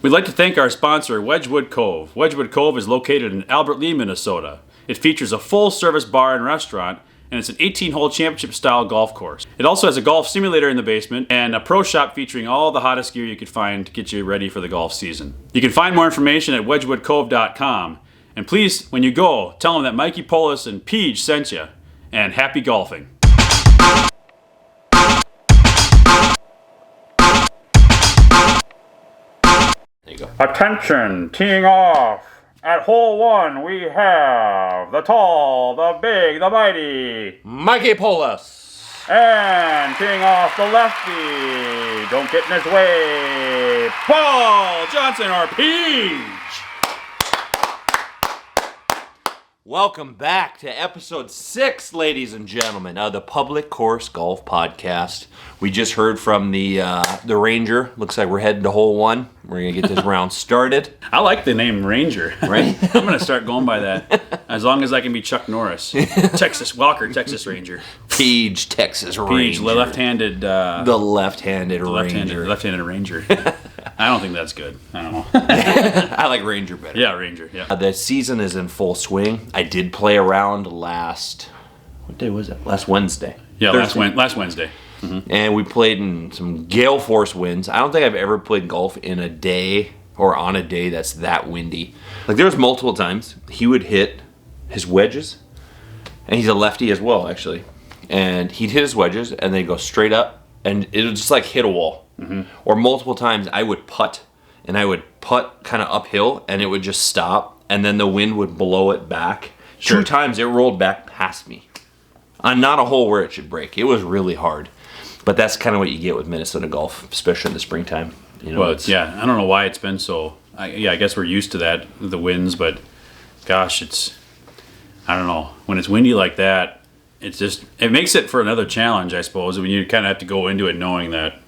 We'd like to thank our sponsor, Wedgwood Cove. Wedgwood Cove is located in Albert Lea, Minnesota. It features a full-service bar and restaurant, and it's an 18-hole championship-style golf course. It also has a golf simulator in the basement and a pro shop featuring all the hottest gear you could find to get you ready for the golf season. You can find more information at wedgwoodcove.com. And please, when you go, tell them that Mikey, Polis, and Peach sent you. And happy golfing. There you go. Attention, teeing off. At hole 1, we have the tall, the big, the mighty Mikey Polis. And teeing off the lefty, don't get in his way, Paul Johnson or Peach. Welcome back to episode 6, ladies and gentlemen, of the Public Course Golf Podcast. We just heard from the Ranger. Looks like we're heading to hole 1. We're going to get this round started. I like the name Ranger. Right? I'm going to start going by that. As long as I can be Chuck Norris. Texas Ranger. Peach, Texas Ranger. Peach, left-handed. The left-handed Ranger. Left-handed Ranger. I don't think that's good. I don't know. I like Ranger better. Yeah, Ranger. Yeah. The season is in full swing. I did play around what day was it? Last Wednesday. Yeah, last Wednesday. Mm-hmm. And we played in some gale force winds. I don't think I've ever played golf in a day or on a day that's that windy. Like, there was multiple times he would hit his wedges, and he's a lefty as well, actually. And he'd hit his wedges, and they'd go straight up, and it would just like hit a wall. Mm-hmm. Or multiple times I would putt, and I would putt kind of uphill, and it would just stop, and then the wind would blow it back. Sure. 2 times it rolled back past me. On not a hole where it should break. It was really hard. But that's kind of what you get with Minnesota golf, especially in the springtime. You know, well, I don't know why it's been so. I guess we're used to that, the winds, but gosh, I don't know. When it's windy like that, it makes it for another challenge, I suppose. When you kind of have to go into it knowing that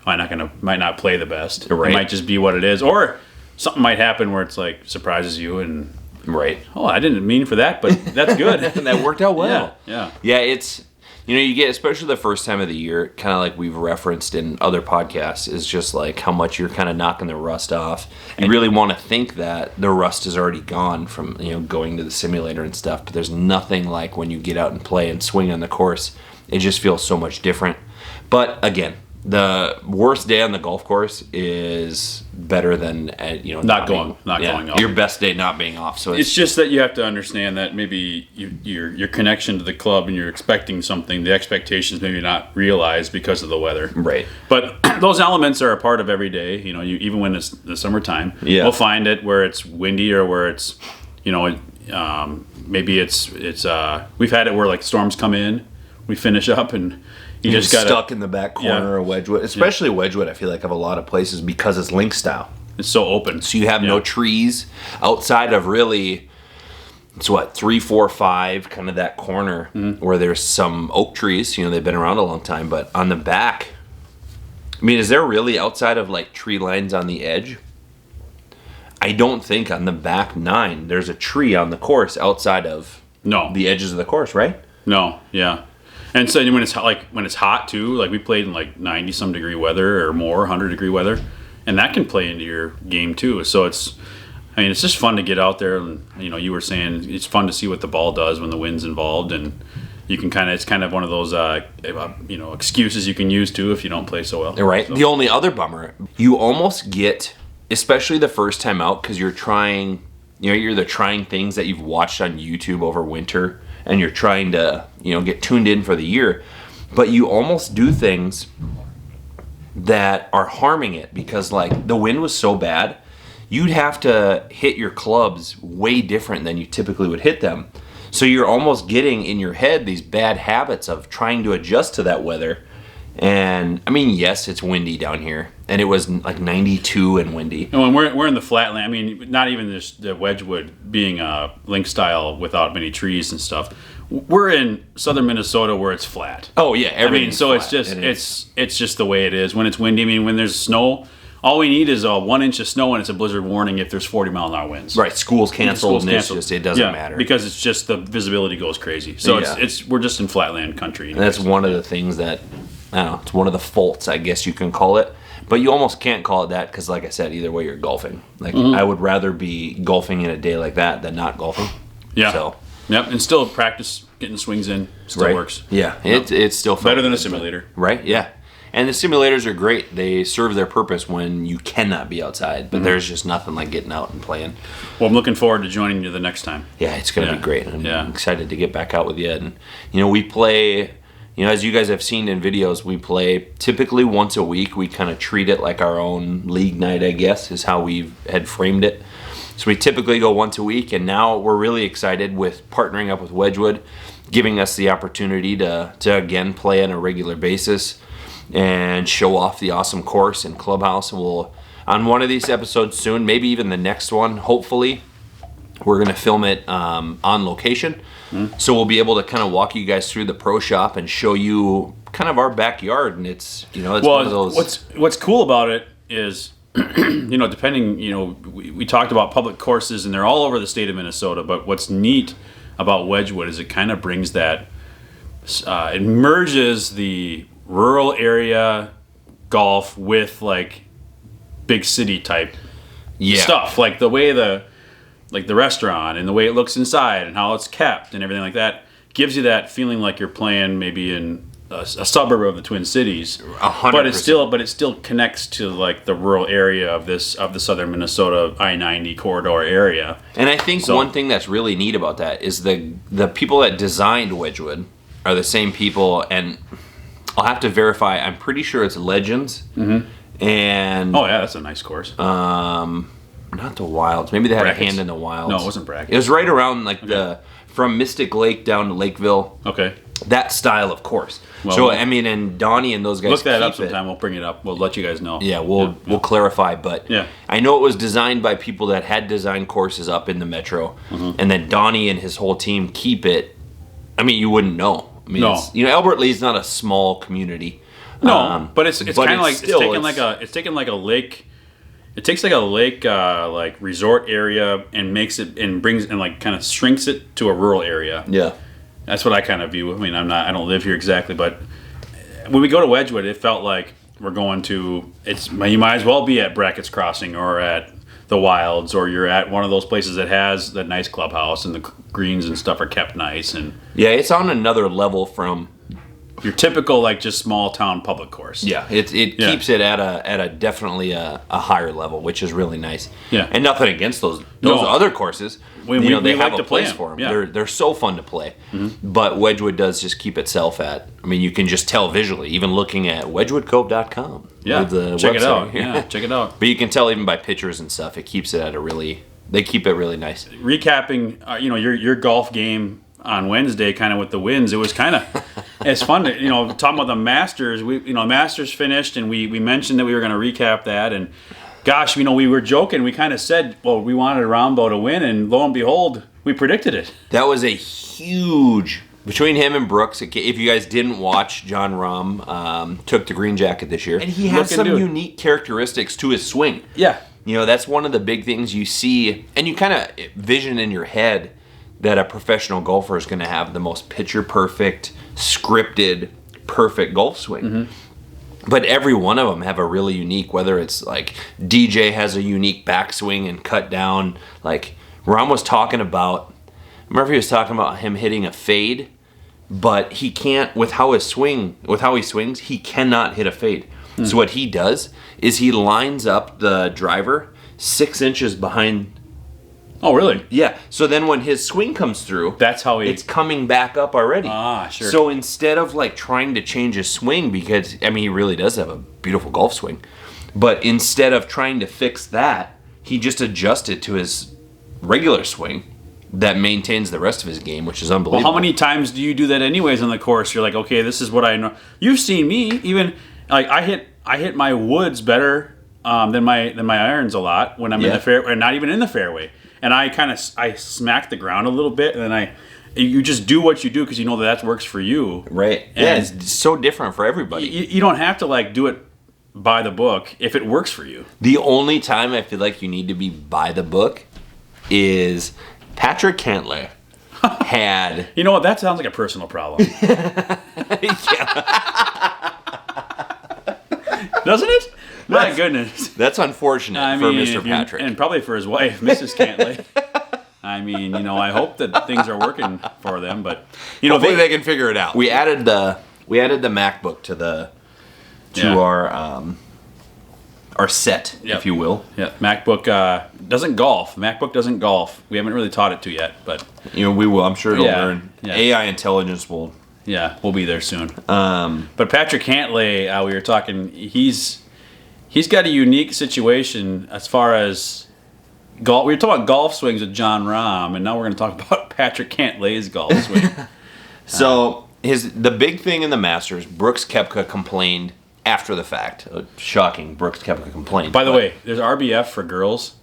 might not play the best. Right. It might just be what it is, or something might happen where it's like surprises you and. Right. Oh, I didn't mean for that, but that's good. And that worked out well. Yeah. Yeah, it's, you get, especially the first time of the year, kind of like we've referenced in other podcasts, is just like how much you're kind of knocking the rust off. You really want to think that the rust is already gone from, going to the simulator and stuff, but there's nothing like when you get out and play and swing on the course. It just feels so much different. But again, the worst day on the golf course is better than not going off. Your best day not being off. So it's just that you have to understand that maybe your connection to the club and you're expecting something, the expectations maybe not realized because of the weather. Right. But those elements are a part of every day. Even when it's the summertime, we'll find it where it's windy or where it's maybe it's we've had it where like storms come in, we finish up and. You just got stuck in the back corner of Wedgwood. Especially Wedgwood, I feel like, of a lot of places because it's link style. It's so open. So you have no trees outside of really, it's 3, 4, 5, kind of that corner where there's some oak trees. They've been around a long time. But on the back, is there really outside of like tree lines on the edge? I don't think on the back 9 there's a tree on the course outside of the edges of the course, right? No, yeah. And so when it's hot too, like we played in like 90-some degree weather or more, 100-degree weather, and that can play into your game too. So it's just fun to get out there, and you were saying it's fun to see what the ball does when the wind's involved, and you can it's kind of one of those excuses you can use too if you don't play so well. Right. So. The only other bummer, you almost get, especially the first time out, because you're trying, you're trying things that you've watched on YouTube over winter. And you're trying to, get tuned in for the year, but you almost do things that are harming it because, like, the wind was so bad, you'd have to hit your clubs way different than you typically would hit them. So you're almost getting in your head these bad habits of trying to adjust to that weather. And yes, it's windy down here, and it was like 92 and windy. And when we're in the flatland, not even just the Wedgwood being a link style without many trees and stuff. We're in southern Minnesota where it's flat. Oh yeah, so flat. It's just the way it is. When it's windy, when there's snow, all we need is 1 inch of snow and it's a blizzard warning if there's 40-mile-an-hour winds. Right, school's canceled. It doesn't matter because it's just the visibility goes crazy. So we're just in flatland country. And that's one of the things that. I don't know, it's one of the faults, I guess you can call it. But you almost can't call it that because, like I said, either way you're golfing. Like I would rather be golfing in a day like that than not golfing. Yeah. So. Yep, and still practice getting swings in still works. Yeah, it's still fun. Better than a simulator. Right, yeah. And the simulators are great. They serve their purpose when you cannot be outside, but there's just nothing like getting out and playing. Well, I'm looking forward to joining you the next time. Yeah, it's going to be great. I'm excited to get back out with you. And, we play, as you guys have seen in videos, we play typically once a week. We kind of treat it like our own league night, I guess, is how we had framed it. So we typically go once a week, and now we're really excited with partnering up with Wedgwood, giving us the opportunity to again play on a regular basis and show off the awesome course and clubhouse. And we'll, on one of these episodes soon, maybe even the next one, hopefully, we're going to film it on location. So we'll be able to kind of walk you guys through the pro shop and show you kind of our backyard. And it's, it's one of those... What's cool about it is, depending, we talked about public courses and they're all over the state of Minnesota, but what's neat about Wedgwood is it kind of brings that, it merges the rural area golf with like big city type stuff, like the way the restaurant and the way it looks inside and how it's kept and everything like that gives you that feeling like you're playing maybe in a suburb of the Twin Cities. 100%. But it still connects to like the rural area of the southern Minnesota I-90 corridor area. And I think one thing that's really neat about that is the people that designed Wedgwood are the same people, and I'll have to verify. I'm pretty sure it's Legends. And oh yeah, that's a nice course. Not the Wilds. Maybe they had Brackets. a hand in the Wilds. No, it wasn't Brackets. It was right around like from Mystic Lake down to Lakeville. Okay. That style of course. Well, so and Donnie and those guys look that up sometime. We'll bring it up. We'll let you guys know. Yeah, we'll clarify. But I know it was designed by people that had designed courses up in the metro, and then Donnie and his whole team keep it. I mean, you wouldn't know. I mean, Albert Lee's not a small community. No, but it's kind of like it's taken like a lake. It takes like a lake like resort area and makes it and brings and like kind of shrinks it to a rural area. Yeah. That's what I kind of view. I mean, I don't live here exactly, but when we go to Wedgwood, it felt like we're going to. You might as well be at Brackett's Crossing or at the Wilds, or you're at one of those places that has the nice clubhouse and the greens and stuff are kept nice. And yeah, it's on another level from your typical like just small town public course. Yeah, it keeps it at a definitely a higher level, which is really nice. Yeah, and nothing against those other courses. They have like a place for them. Yeah. They're so fun to play. But Wedgwood does just keep itself at. I mean, you can just tell visually, even looking at wedgwoodcove.com. Yeah, check it out. Yeah, check it out. But you can tell even by pictures and stuff, it keeps it at they keep it really nice. Recapping, your golf game on Wednesday, kind of with the wins, it was kind of it's fun to talking about the Masters. Masters finished, and we mentioned that we were going to recap that, and gosh, we were joking. We kind of said, well, we wanted Rambo to win, and lo and behold, we predicted it. That was a huge between him and Brooks. If you guys didn't watch, John Rahm took the green jacket this year, and he has some unique characteristics to his swing. Yeah, that's one of the big things you see, and you kind of vision in your head that a professional golfer is going to have the most picture-perfect, scripted, perfect golf swing. But every one of them have a really unique, whether it's like DJ has a unique backswing and cut down. Like Rahm was talking about, Murphy was talking about him hitting a fade, but he can't, with how he swings, he cannot hit a fade. So what he does is he lines up the driver 6 inches behind. Oh, really? Yeah. So then when his swing comes through, that's how it's coming back up already. Ah, sure. So instead of like trying to change his swing, because he really does have a beautiful golf swing, but instead of trying to fix that, he just adjusts it to his regular swing that maintains the rest of his game, which is unbelievable. Well, how many times do you do that anyways on the course? You're like, okay, this is what I know. You've seen me even like I hit my woods better than my irons a lot when I'm in the fairway, or not even in the fairway. And I smack the ground a little bit, and then you just do what you do because you know that works for you. Right. And it's so different for everybody. You don't have to like do it by the book if it works for you. The only time I feel like you need to be by the book is Patrick Cantlay had... You know what? That sounds like a personal problem. Doesn't it? My goodness. That's unfortunate for Mr. Patrick. And probably for his wife, Mrs. Cantlay. I mean, I hope that things are working for them, but hopefully they can figure it out. We added the MacBook to our set, if you will. Yeah, MacBook doesn't golf. MacBook doesn't golf. We haven't really taught it to yet, but we will. I'm sure it'll learn. Yeah. AI intelligence will. Yeah, we'll be there soon. But Patrick Cantlay, we were talking. He's got a unique situation as far as golf. We were talking about golf swings with John Rahm, and now we're going to talk about Patrick Cantlay's golf swing. So the big thing in the Masters, Brooks Koepka complained after the fact. Shocking, Brooks Koepka complained. By the way, there's RBF for girls.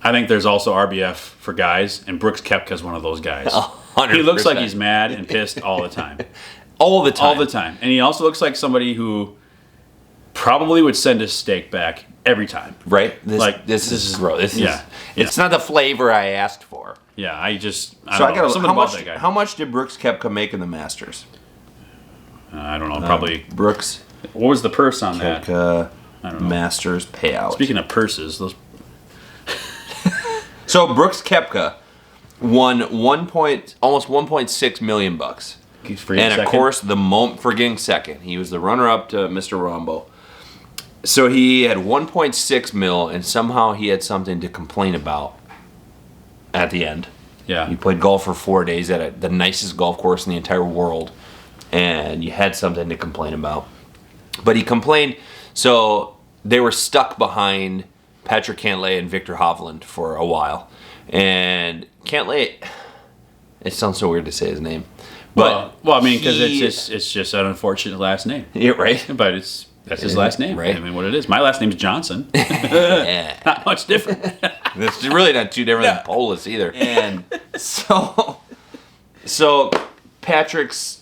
I think there's also RBF for guys, and Brooks Koepka is one of those guys. 100%. He looks like he's mad and pissed all the time. All the time. All the time. And he also looks like somebody who probably would send his steak back every time. Right? This is gross. It's not the flavor I asked for. Yeah, I don't know. How much did Brooks Koepka make in the Masters? I don't know. Probably Brooks. What was the purse on Koepka that? I don't know. Masters payout. Speaking of purses, those. So Brooks Koepka won almost $1.6 million. And of course, for getting second, he was the runner-up to Mr. Rombo. So he had 1.6 mil, and somehow he had something to complain about at the end. Yeah. You played golf for 4 days at the nicest golf course in the entire world, and you had something to complain about. But he complained, so they were stuck behind Patrick Cantlay and Victor Hovland for a while. And Cantlay, it sounds so weird to say his name. But well, I mean, because it's just an unfortunate last name. Yeah, right. But that's his last name, right? I mean, what it is. My last name's Johnson. Not much different. It's really not too different than Polis either. And so Patrick's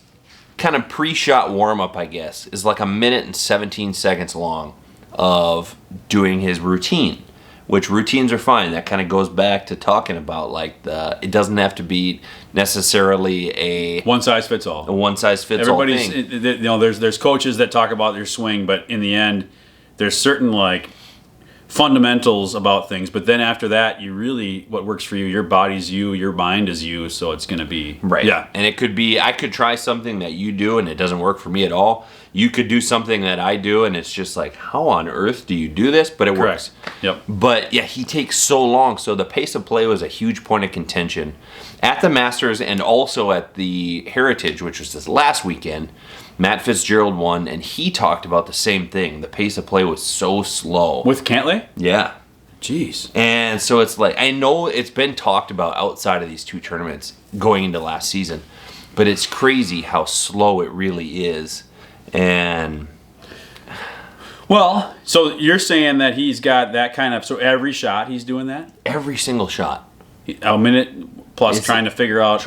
kind of pre-shot warm-up, I guess, is like 1 minute and 17 seconds long of doing his routine. Which routines are fine. That kind of goes back to talking about it doesn't have to be necessarily a one size fits all. A one size fits all thing. There's coaches that talk about their swing, but in the end, there's certain fundamentals about things. But then after that, what works for you, your body's you, your mind is you, so it's going to be right. Yeah, and it could be I could try something that you do and it doesn't work for me at all. You could do something that I do, and it's just like, how on earth do you do this? But it works. Yep. But yeah, he takes so long. So the pace of play was a huge point of contention at the Masters and also at the Heritage, which was this last weekend. Matt Fitzgerald won, and he talked about the same thing. The pace of play was so slow. With Cantlay? Yeah. Jeez. And so it's I know it's been talked about outside of these two tournaments going into last season, but it's crazy how slow it really is. And well, so you're saying that he's got that kind of, so every shot he's doing that? Every single shot. A minute plus trying to figure out.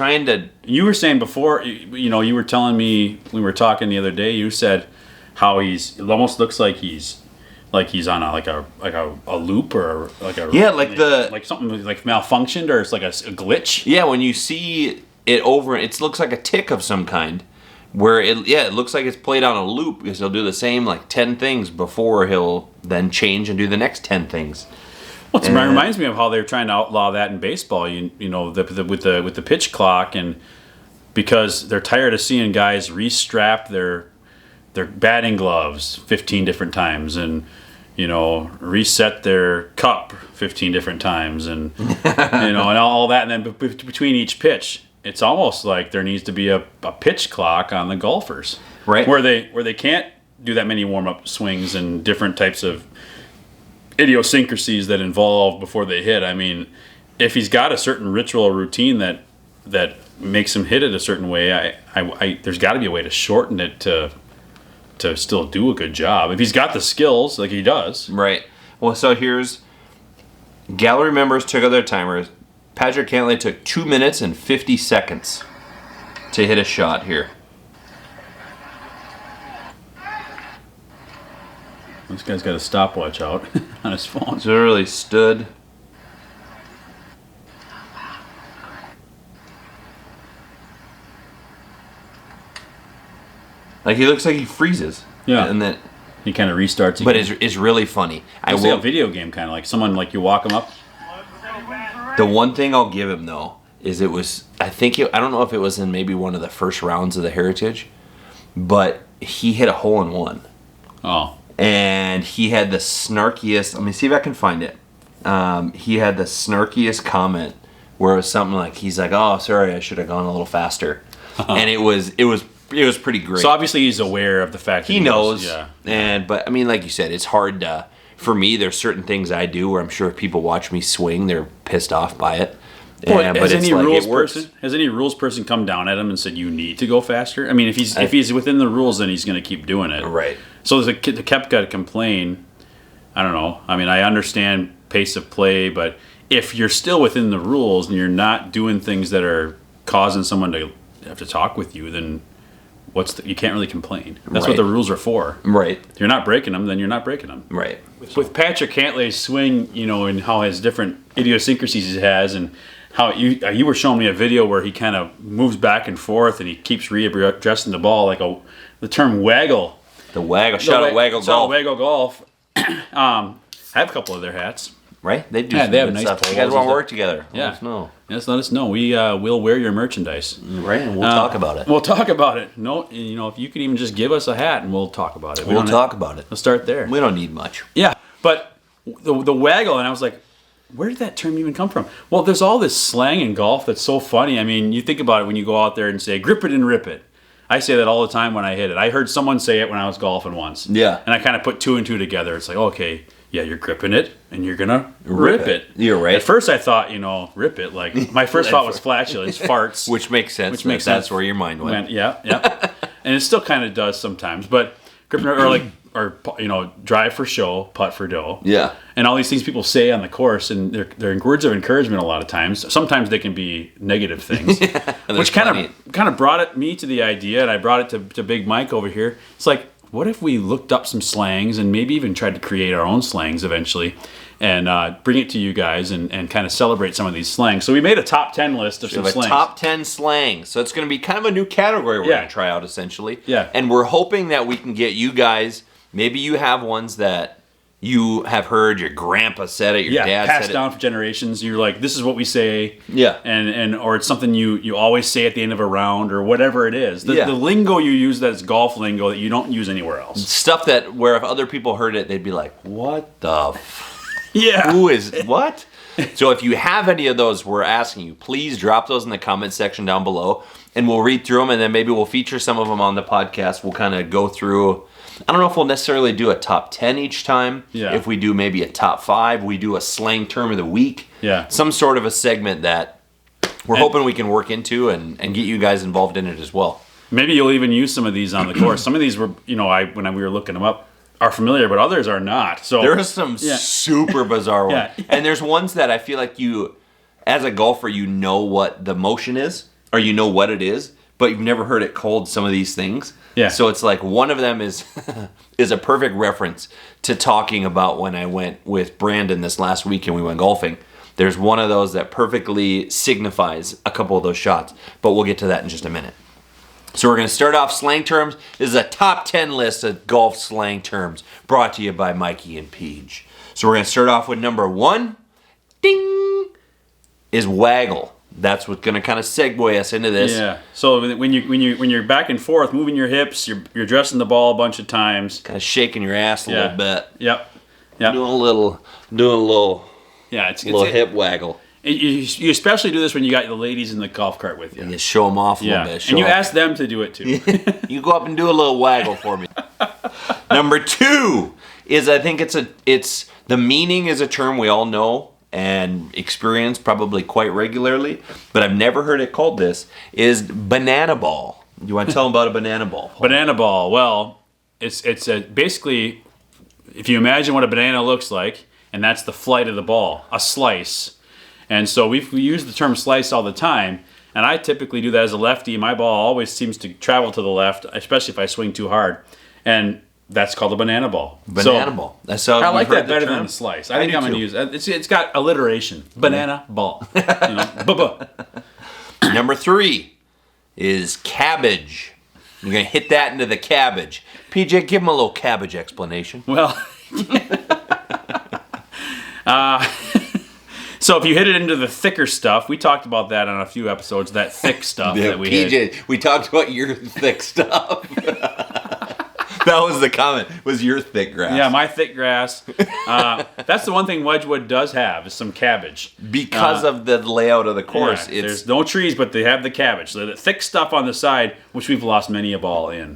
You were saying before, you were telling me, we were talking the other day, you said how it almost looks like he's on a loop or like something like malfunctioned or it's like a glitch. Yeah, when you see it over, it looks like a tick of some kind. Where it looks like it's played on a loop because he'll do the same 10 things before he'll then change and do the next 10 things. Well, it reminds me of how they're trying to outlaw that in baseball. With the pitch clock, and because they're tired of seeing guys restrap their batting gloves 15 different times and reset their cup 15 different times and and all that, and then between each pitch. It's almost like there needs to be a pitch clock on the golfers, right? Where they can't do that many warm-up swings and different types of idiosyncrasies that involve before they hit. I mean, if he's got a certain ritual or routine that makes him hit it a certain way, there's got to be a way to shorten it to still do a good job. If he's got the skills like he does, right? Well, so here's gallery members took out their timers. Patrick Cantlay took 2 minutes and 50 seconds to hit a shot here. This guy's got a stopwatch out on his phone. So literally stood. He looks like he freezes. Yeah. And then He kind of restarts again. But it's really funny. It's like a video game, kind of like someone like you walk him up. The one thing I'll give him though is it was I don't know if it was in maybe one of the first rounds of the Heritage, but he hit a hole in one. Oh. And he had the snarkiest. Let me see if I can find it. He had the snarkiest comment where it was something like he's like, "Oh, sorry, I should have gone a little faster," and it was pretty great. So obviously he's aware of the fact that he knows. Yeah. But I mean, like you said, it's hard to. For me, there's certain things I do where I'm sure if people watch me swing, they're pissed off by it. Well, has any rules person come down at him and said you need to go faster? I mean, if he's within the rules, then he's going to keep doing it. Right. So the Kep got to complain. I don't know. I mean, I understand pace of play, but if you're still within the rules and you're not doing things that are causing someone to have to talk with you, then you can't really complain. That's what the rules are for. Right. If you're not breaking them, then you're not breaking them. Right. With Patrick Cantlay's swing, and how his different idiosyncrasies he has, and how you were showing me a video where he kind of moves back and forth and he keeps readjusting the ball like the term waggle. The waggle. Shout out Waggle Golf. Shout out Waggle Golf. I have a couple of their hats. Right? They do. Yeah, some they have good nice stuff. polos. You guys want to work together? Yeah. Let us know. Yes, let us know. We'll wear your merchandise. Right, and we'll talk about it. We'll talk about it. No, if you could even just give us a hat and we'll talk about it. We'll talk about it. Let's start there. We don't need much. Yeah, but the waggle, and I was like, where did that term even come from? Well, there's all this slang in golf that's so funny. I mean, you think about it when you go out there and say, grip it and rip it. I say that all the time when I hit it. I heard someone say it when I was golfing once. Yeah. And I kind of put two and two together. It's like, okay, yeah, you're gripping it and you're going to rip it. You're right. At first I thought, rip it. Like, my first thought was flatulence, farts. Which makes sense. That's where your mind went. Yeah. And it still kind of does sometimes. But gripping or drive for show, putt for dough. Yeah. And all these things people say on the course, and they're words of encouragement a lot of times. Sometimes they can be negative things, which kind of brought me to the idea, and I brought it to Big Mike over here. It's like, what if we looked up some slangs and maybe even tried to create our own slangs eventually, and bring it to you guys and kind of celebrate some of these slangs. So we made a top 10 list of some slangs. Top 10 slangs. So it's going to be kind of a new category we're going to try out essentially. Yeah. And we're hoping that we can get you guys. Maybe you have ones that you have heard your grandpa said it, your dad said it. Passed down for generations. You're like, this is what we say. Yeah. And or it's something you always say at the end of a round or whatever it is. The lingo you use that's golf lingo that you don't use anywhere else. Stuff that where if other people heard it, they'd be like, what the yeah. Who is what? So if you have any of those, we're asking you, please drop those in the comment section down below and we'll read through them and then maybe we'll feature some of them on the podcast. We'll kind of go through. I don't know if we'll necessarily do a top 10 each time. Yeah. If we do maybe a top 5, we do a slang term of the week. Yeah. Some sort of a segment that we're hoping we can work into and get you guys involved in it as well. Maybe you'll even use some of these on the course. Some of these were, when we were looking them up, are familiar, but others are not. So there are some super bizarre ones. Yeah. And there's ones that I feel like you, as a golfer, you know what the motion is, or you know what it is, but you've never heard it called some of these things. Yeah. So it's like one of them is a perfect reference to talking about when I went with Brandon this last week and we went golfing. There's one of those that perfectly signifies a couple of those shots, but we'll get to that in just a minute. So we're going to start off slang terms. This is a top 10 list of golf slang terms brought to you by Mikey and Peach. So we're going to start off with number 1. Ding! Is waggle. That's what's going to kind of segue us into this. Yeah. So when you're back and forth, moving your hips, you're dressing the ball a bunch of times, kind of shaking your ass a little bit. Yep. Doing a little. It's little hip waggle. You especially do this when you got the ladies in the golf cart with you. And you show them off a little bit. And you ask them to do it too. You go up and do a little waggle for me. Number 2 is I think it's the meaning is a term we all know and experience probably quite regularly, but I've never heard it called this, is banana ball. You want to tell them about a banana ball? Banana ball. Well, it's basically, if you imagine what a banana looks like, and that's the flight of the ball, a slice. And so we use the term slice all the time, and I typically do that as a lefty. My ball always seems to travel to the left, especially if I swing too hard. And that's called a banana ball. Banana ball. That's how I like that better than the slice. I think I'm going to use it. It's got alliteration. Banana ball. Number 3 is cabbage. You're going to hit that into the cabbage. PJ, give him a little cabbage explanation. Well, so if you hit it into the thicker stuff, we talked about that on a few episodes, that thick stuff that we hit. PJ, we talked about your thick stuff. That was the comment, was your thick grass. Yeah, my thick grass. That's the one thing Wedgwood does have, is some cabbage. Because of the layout of the course. Yeah, there's no trees, but they have the cabbage. So the thick stuff on the side, which we've lost many a ball in.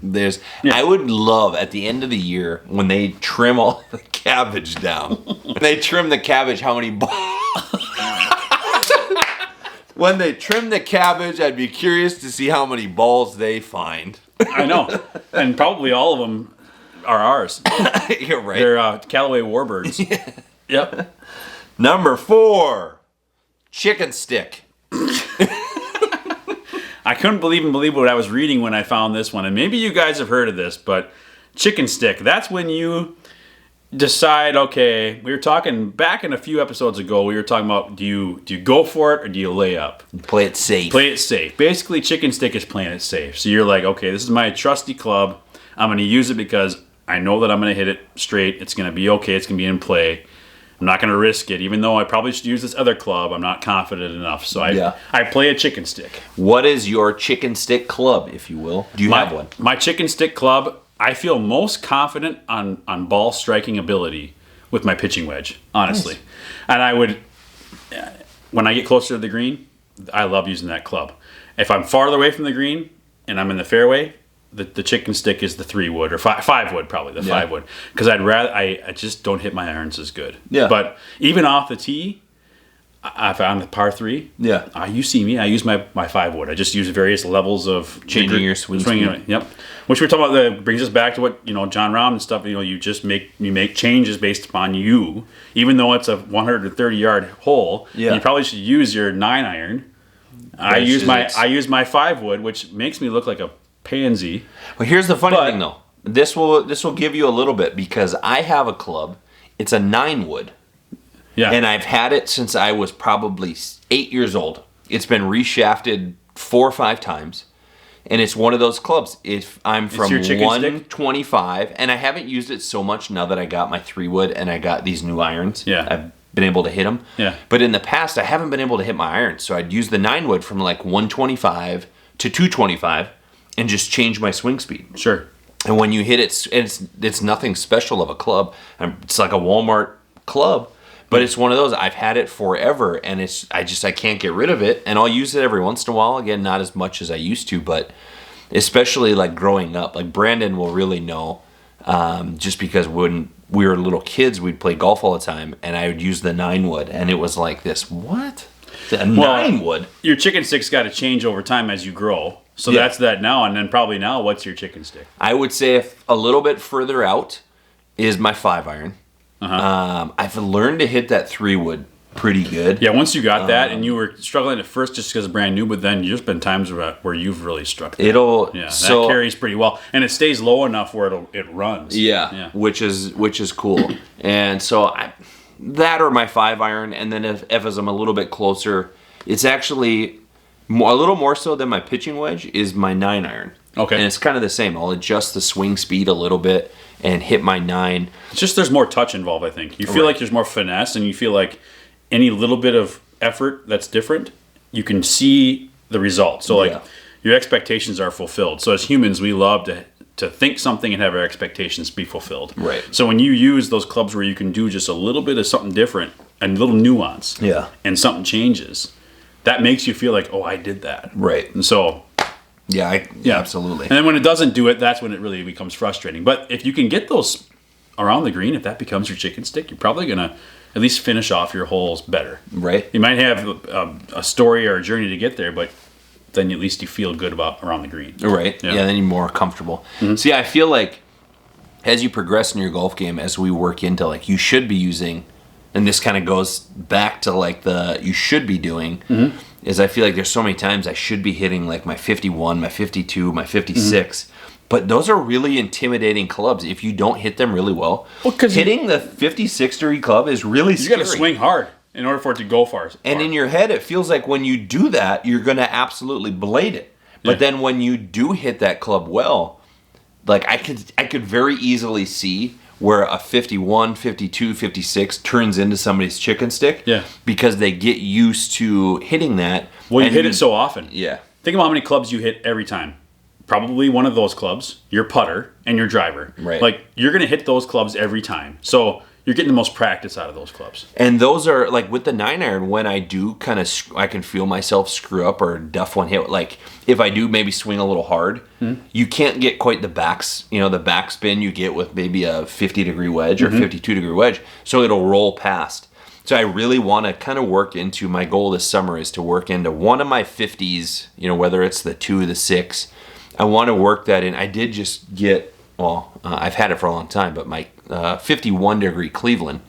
I would love, at the end of the year, when they trim all the cabbage down. When they trim the cabbage, how many balls? When they trim the cabbage, I'd be curious to see how many balls they find. I know. And probably all of them are ours. You're right. They're Callaway Warbirds. Yeah. Yep. Number 4, chicken stick. I couldn't believe what I was reading when I found this one. And maybe you guys have heard of this, but chicken stick, that's when you decide, okay, we were talking back in a few episodes ago, we were talking about do you go for it or do you lay up? Play it safe. Play it safe. Basically, chicken stick is playing it safe. So you're like, okay, this is my trusty club. I'm going to use it because I know that I'm going to hit it straight. It's going to be okay. It's going to be in play. I'm not going to risk it. Even though I probably should use this other club, I'm not confident enough. So I play a chicken stick. What is your chicken stick club, if you will? Do you have one? My chicken stick club, I feel most confident on ball striking ability with my pitching wedge, honestly. Nice. And I would, when I get closer to the green, I love using that club. If I'm farther away from the green and I'm in the fairway, the chicken stick is the 3-wood or 5-wood probably, the 5-wood. Because I just don't hit my irons as good. Yeah. But even off the tee, I found the par 3. Yeah. You see me. I use my 5-wood. I just use various levels of changing your swing speed. Yep. Which we're talking about. That brings us back to what John Rahm and stuff. You just make changes based upon you, even though it's a 130-yard hole. Yeah. You probably should use your 9-iron. I use my 5-wood, which makes me look like a pansy. Well, here's the funny thing though. This will give you a little bit because I have a club. It's a 9-wood. Yeah. And I've had it since I was probably 8 years old. It's been reshafted 4 or 5 times. And it's one of those clubs. If I'm from 125, and I haven't used it so much now that I got my 3-wood and I got these new irons. Yeah. I've been able to hit them. Yeah. But in the past, I haven't been able to hit my irons. So I'd use the 9-wood from like 125 to 225 and just change my swing speed. Sure. And when you hit it, it's nothing special of a club. It's like a Walmart club. But it's one of those, I've had it forever, and I can't get rid of it, and I'll use it every once in a while. Again, not as much as I used to, but especially like growing up. Like Brandon will really know, just because when we were little kids, we'd play golf all the time, and I would use the 9-wood, and it was like this, what? The 9-wood? Your chicken stick's got to change over time as you grow. So that's that now, and then probably now, what's your chicken stick? I would say if a little bit further out is my 5-iron. I've learned to hit that 3-wood pretty good. Yeah, once you got that, and you were struggling at first just because it's brand new, but then there's been times where you've really struck that. That carries pretty well, and it stays low enough where it runs. Yeah. Which is cool. And so that or my 5-iron, and then if as I'm a little bit closer, it's actually a little more so than my pitching wedge is my 9-iron. Okay. And it's kind of the same. I'll adjust the swing speed a little bit and hit my 9. It's just there's more touch involved, I think. You feel like there's more finesse, and you feel like any little bit of effort that's different, you can see the result. So your expectations are fulfilled. So as humans, we love to think something and have our expectations be fulfilled. Right. So when you use those clubs where you can do just a little bit of something different, a little nuance, and something changes, that makes you feel like, oh, I did that. Right. And so... Yeah, absolutely. And then when it doesn't do it, that's when it really becomes frustrating. But if you can get those around the green, if that becomes your chicken stick, you're probably going to at least finish off your holes better. Right. You might have a story or a journey to get there, but then at least you feel good about around the green. Right. Yeah, then you're more comfortable. Mm-hmm. See, I feel like as you progress in your golf game, as we work into, like, you should be using, and this kind of goes back to, like, you should be doing, is I feel like there's so many times I should be hitting like my 51, my 52, my 56. But those are really intimidating clubs if you don't hit them really well. Hitting the 56-degree club is really scary. You got to swing hard in order for it to go far. And in your head, it feels like when you do that, you're going to absolutely blade it. But then when you do hit that club well, like I could very easily see where a 51, 52, 56 turns into somebody's chicken stick. Yeah. Because they get used to hitting that. Well, you hit it so often. Yeah. Think about how many clubs you hit every time. Probably one of those clubs, your putter, and your driver. Right. Like, you're going to hit those clubs every time. So you're getting the most practice out of those clubs. And those are, like, with the 9-iron, when I do kind of, I can feel myself screw up or duff one hit. Like, if I do maybe swing a little hard, you can't get quite the backs, the backspin you get with maybe a 50-degree wedge or 52-degree wedge. So it'll roll past. So I really want to kind of work into, my goal this summer is to work into one of my 50s, whether it's the 2 or the 6. I want to work that in. I did just get, I've had it for a long time, but my 51-degree Cleveland,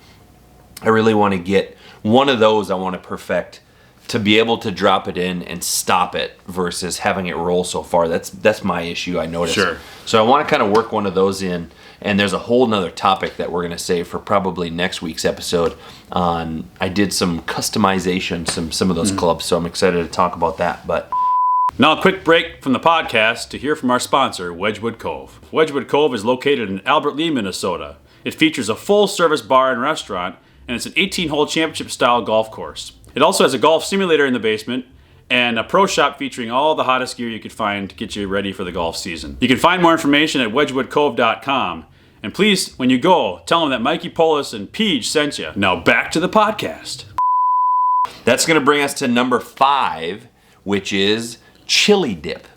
I really want to get one of those. I want to perfect to be able to drop it in and stop it versus having it roll so far. That's my issue, I noticed. Sure. So I want to kind of work one of those in, and there's a whole nother topic that we're going to save for probably next week's episode on. I did some customization, some of those clubs, so I'm excited to talk about that. But now a quick break from the podcast to hear from our sponsor, Wedgwood Cove. Wedgwood Cove is located in Albert Lea, Minnesota. It features a full-service bar and restaurant, and it's an 18-hole championship-style golf course. It also has a golf simulator in the basement and a pro shop featuring all the hottest gear you could find to get you ready for the golf season. You can find more information at wedgwoodcove.com. And please, when you go, tell them that Mikey, Polis, and Peach sent you. Now back to the podcast. That's going to bring us to number 5, which is chili dip.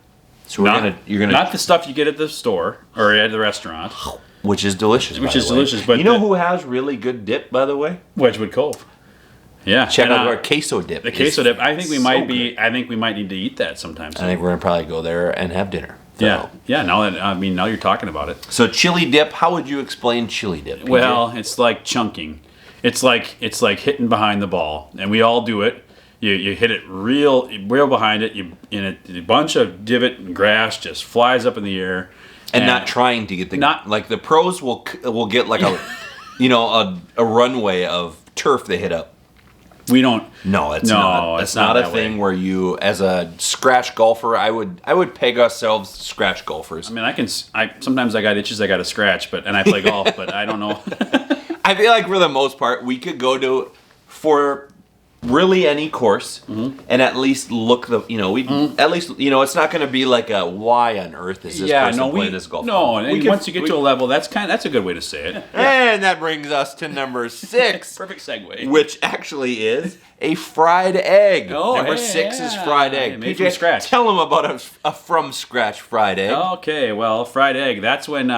So you're gonna not the stuff you get at the store or at the restaurant, which is delicious. But you know who has really good dip, by the way? Wedgwood Cove. Yeah, check out our queso dip. The queso dip. I think we might need to eat that sometime soon. I think we're gonna probably go there and have dinner. So. Yeah. Now you're talking about it. So chili dip. How would you explain chili dip, PJ? Well, it's like chunking. It's like hitting behind the ball, and we all do it. You hit it real behind it. A bunch of divot and grass just flies up in the air, and not trying to get like the pros will get like a a runway of turf they hit up. We don't. No, it's not. It's not a thing where you, as a scratch golfer, I would peg ourselves scratch golfers. I mean, sometimes I got itches I got to scratch, and I play golf, but I don't know. I feel like for the most part, we could go for really any course and at least look at least it's not going to be like a why on earth is this person playing this golf? No, and once you get to a level, that's a good way to say it. And that brings us to number 6. Perfect segue. Which actually is a fried egg. Oh, number 6 is fried egg. Made from scratch. Tell them about a from scratch fried egg. Okay, well, fried egg. That's when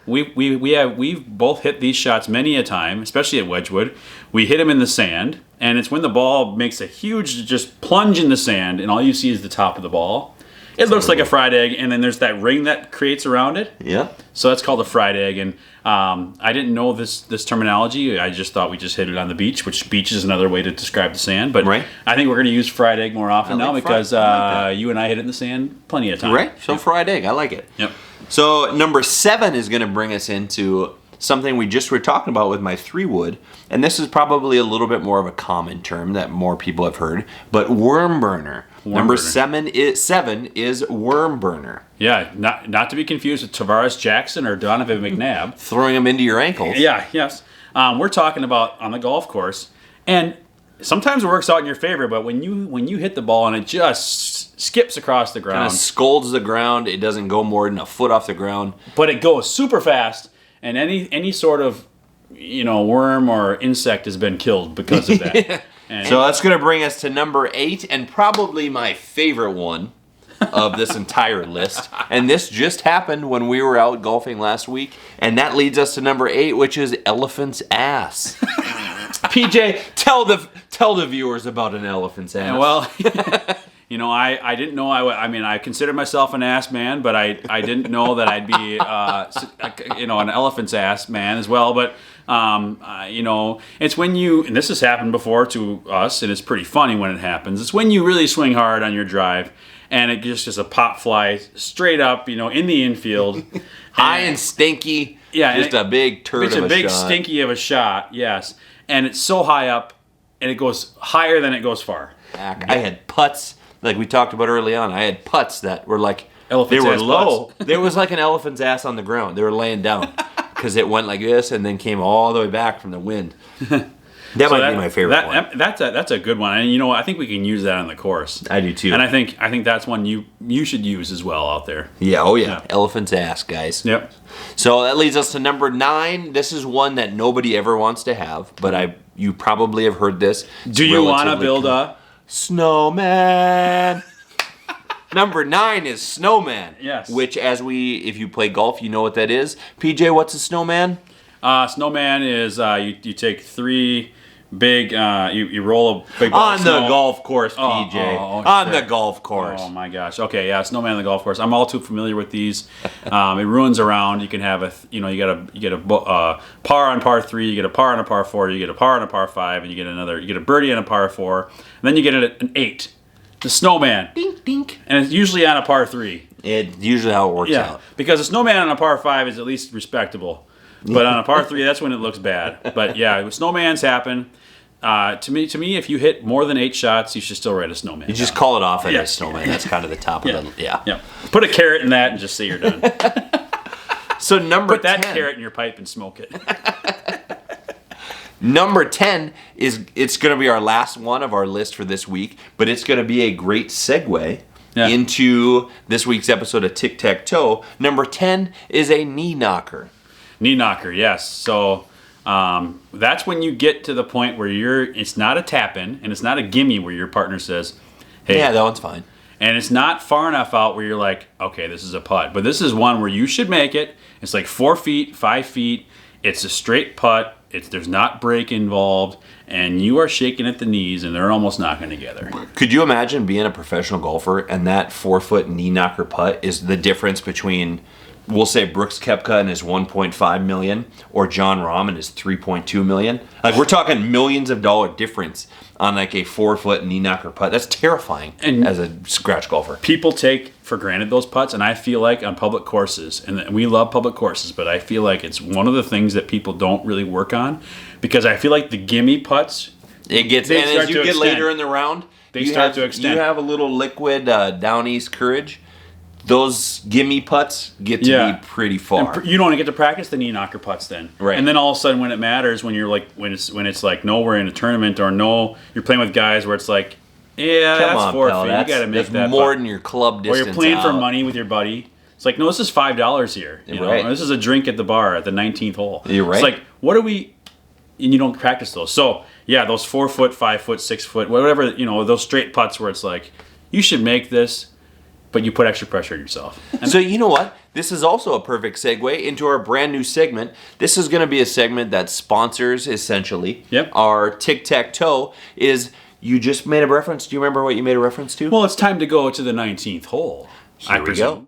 we've both hit these shots many a time, especially at Wedgwood. We hit them in the sand, and it's when the ball makes a huge just plunge in the sand, and all you see is the top of the ball. It looks like a fried egg, and then there's that ring that creates around it. Yeah. So that's called a fried egg, and I didn't know this terminology. I just thought we just hit it on the beach, which beach is another way to describe the sand. But right. I think we're going to use fried egg more often now because you and I hit it in the sand plenty of times. Right. So fried egg, I like it. Yep. So number 7 is going to bring us into something we just were talking about with my 3-wood, and this is probably a little bit more of a common term that more people have heard, but worm burner. Number 7 is worm burner. Yeah, not to be confused with Tavares Jackson or Donovan McNabb. Throwing them into your ankles. Yeah, yes. We're talking about on the golf course, and sometimes it works out in your favor, but when you hit the ball and it just skips across the ground. Kind of scolds the ground, it doesn't go more than a foot off the ground. But it goes super fast, and any sort of worm or insect has been killed because of that. So that's going to bring us to number 8, and probably my favorite one of this entire list. And this just happened when we were out golfing last week, and that leads us to number 8, which is elephant's ass. PJ, tell the viewers about an elephant's ass. Well, I didn't know I consider myself an ass man, but I didn't know that I'd be an elephant's ass man as well. But it's when and this has happened before to us, and it's pretty funny when it happens. It's when you really swing hard on your drive, and it just a pop fly straight up, in the infield, high and stinky. Yeah, just a big turd of a shot. It's a big stinky of a shot. Yes, and it's so high up, and it goes higher than it goes far. I had putts Like we talked about early on, I had putts that were like, Elephant's they were ass low. putts. There was like an elephant's ass on the ground. They were laying down because it went like this and then came all the way back from the wind. That might be my favorite one. That's a good one, and you know what? I think we can use that on the course. I do too. And I think that's one you should use as well out there. Yeah, oh yeah. Yeah. Elephant's ass, guys. Yep. So that leads us to number 9. This is one that nobody ever wants to have, but you probably have heard this. Do you want to build a snowman? Number 9 is Snowman. Yes. Which, if you play golf, you know what that is. PJ, what's a snowman? Snowman is you take 3 big you roll a big ball On of the snow. golf course, PJ. On the golf course. Oh my gosh. Okay, yeah, Snowman on the golf course. I'm all too familiar with these. It ruins around. You can have you get a par on par 3, you get a par on a par 4, you get a par on a par 5, and you get a birdie on a par 4, and then you get an 8. The Snowman. Dink, dink. And it's usually on a par 3. It's usually how it works out. Because a Snowman on a par 5 is at least respectable. But on a par 3, that's when it looks bad. But yeah, snowmans happen. To me, if you hit more than 8 shots, you should still write a snowman. You just call it off at a snowman. That's kind of the top of the... Yeah. Put a carrot in that and just say you're done. So number Put that 10. carrot in your pipe and smoke it. Number 10 it's going to be our last one of our list for this week, but it's going to be a great segue into this week's episode of Tic Tac Toe. Number 10 is a knee knocker. Knee knocker, yes. So that's when you get to the point where it's not a tap-in and it's not a gimme where your partner says, hey. Yeah, that one's fine. And it's not far enough out where you're like, okay, this is a putt. But this is one where you should make it. It's like 4 feet, 5 feet. It's a straight putt. There's not break involved. And you are shaking at the knees and they're almost knocking together. Could you imagine being a professional golfer and that 4-foot knee knocker putt is the difference between, we'll say, Brooks Koepka and his $1.5 million or John Rahm and his $3.2 million? Like, we're talking millions of dollar difference on like a 4-foot knee knocker putt. That's terrifying as a scratch golfer. People take for granted those putts, and I feel like on public courses, and we love public courses, but I feel like it's one of the things that people don't really work on, because I feel like the gimme putts, and as you get later in the round, they start to extend. You have a little liquid down east courage. Those gimme putts get to be pretty far. And you don't get to practice the knee knocker putts then. Right. And then all of a sudden when it matters, when it's like, no, we're in a tournament, or no, you're playing with guys where it's like, yeah, Come that's on, 4 pal, feet. You got to make that's that more putt. than your club distance. Or you're playing for out. money with your buddy. It's like, no, this is $5 here. You know? Right. This is a drink at the bar at the 19th hole. You're right. It's like, what do we... And you don't practice those. So, yeah, those 4 foot, 5 foot, 6 foot, whatever, those straight putts where it's like, you should make this, but you put extra pressure on yourself. So you know what? This is also a perfect segue into our brand new segment. This is going to be a segment that sponsors, essentially, our Tic Tac Toe. You just made a reference. Do you remember what you made a reference to? Well, it's time to go to the 19th hole. Here we go.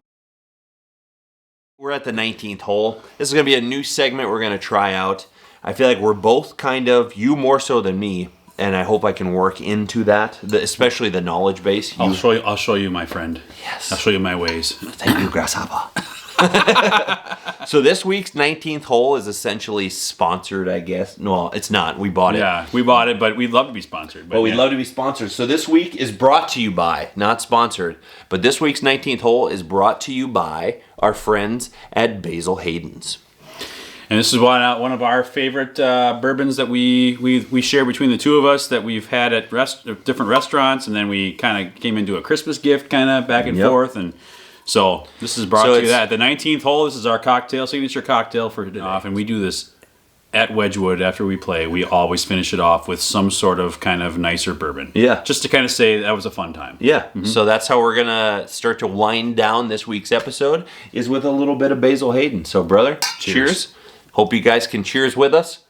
We're at the 19th hole. This is going to be a new segment we're going to try out. I feel like we're both kind of, you more so than me, and I hope I can work into that, especially the knowledge base. I'll show you, my friend. Yes. I'll show you my ways. Thank you, grasshopper. So this week's 19th hole is essentially sponsored, I guess. No, it's not. We bought it. Yeah, we bought it, but we'd love to be sponsored. But we'd love to be sponsored. So this week is brought to you by, not sponsored, but this week's 19th hole is brought to you by our friends at Basil Hayden's. And this is one of our favorite bourbons that we share between the two of us, that we've had at different restaurants, and then we kind of came into a Christmas gift kind of back and forth. And so this is brought to you at the 19th hole. This is our signature cocktail for today. And we do this at Wedgwood after we play. We always finish it off with some sort of kind of nicer bourbon. Yeah. Just to kind of say that was a fun time. Yeah. Mm-hmm. So that's how we're going to start to wind down this week's episode, is with a little bit of Basil Hayden. So, brother, cheers. Hope you guys can cheers with us.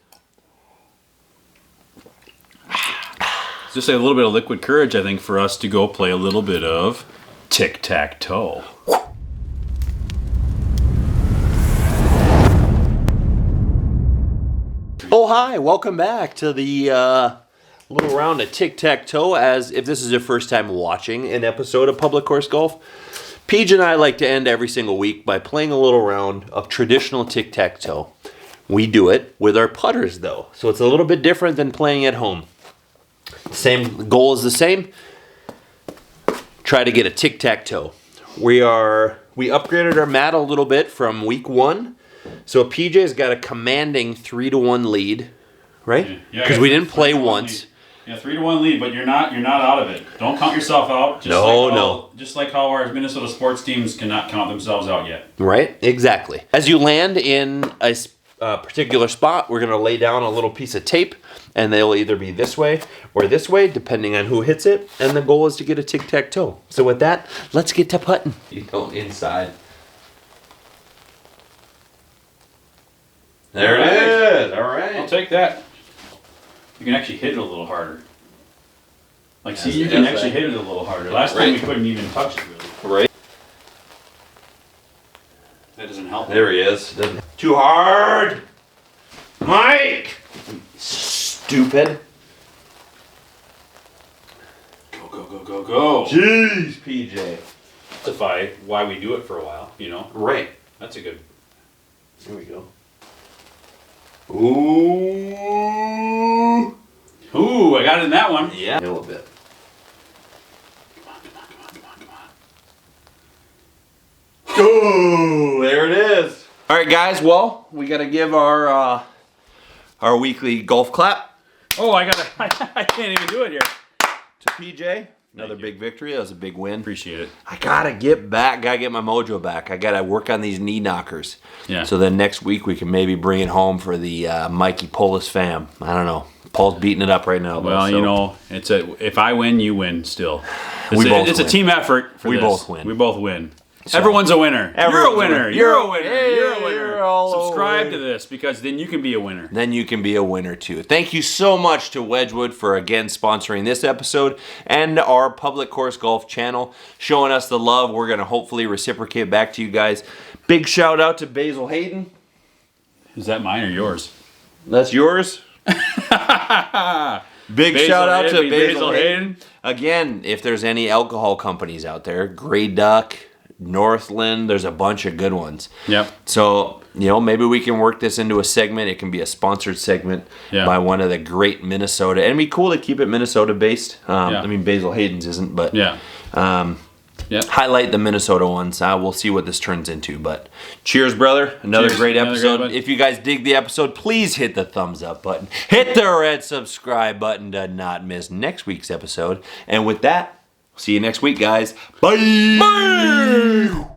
Just a little bit of liquid courage, I think, for us to go play a little bit of Tic Tac Toe. Oh, hi. Welcome back to the little round of Tic Tac Toe. As if this is your first time watching an episode of Public Course Golf, Paige and I like to end every single week by playing a little round of traditional Tic Tac Toe. We do it with our putters, though, so it's a little bit different than playing at home. Same goal is the same. try to get a tic tac toe. We upgraded our mat a little bit from week 1. So PJ's got a commanding 3-1 lead, right? Yeah, because we didn't play once. Lead. Yeah, 3-1 lead, but you're not out of it. Don't count yourself out. Just like how our Minnesota sports teams cannot count themselves out yet. Right, exactly. As you land in a particular spot, we're going to lay down a little piece of tape, and they'll either be this way or this way, depending on who hits it, and the goal is to get a tic-tac-toe. So with that, let's get to putting. You go inside. There it is. All right. I'll take that. You can actually hit it a little harder. Like, see, you can actually hit it a little harder. Last time we couldn't even touch it, really. Right. That doesn't help. There he is. Too hard! Mike! Stupid. Go. Jeez, PJ. Justify why we do it for a while, you know? Right. That's a good... Here we go. Ooh. Ooh, I got it in that one. Yeah. A little bit. Come on. Go! There it is. All right, guys. Well, we got to give our weekly golf clap. Oh, I can't even do it here. To PJ. Another big victory. That was a big win. Appreciate it. I gotta get back. Gotta get my mojo back. I gotta work on these knee knockers. Yeah. So then next week we can maybe bring it home for the Mikey Polis fam. I don't know. Paul's beating it up right now. Well, so. you know, if I win, you win. Still, It's a team effort. We both win. We both win. So, Everyone's a winner. You're a winner. You're a winner. Hey, You're a winner. you're all Subscribe over. to this because then you can be a winner. Then you can be a winner too. Thank you so much to Wedgwood for again sponsoring this episode and our Public Course Golf channel, showing us the love. We're going to hopefully reciprocate back to you guys. Big shout out to Basil Hayden. Is that mine or yours? That's yours. Big shout out to Basil Hayden. Again, if there's any alcohol companies out there, Grey Duck, Northland, there's a bunch of good ones. Yep. So, you know, maybe we can work this into a segment. It can be a sponsored segment by one of the great Minnesota. And it'd be cool to keep it Minnesota based. I mean, Basil Hayden's isn't, but highlight the Minnesota ones. We'll see what this turns into. But cheers, brother. Another great episode. If you guys dig the episode, please hit the thumbs up button. Hit the red subscribe button to not miss next week's episode. And with that, see you next week, guys. Bye. Bye.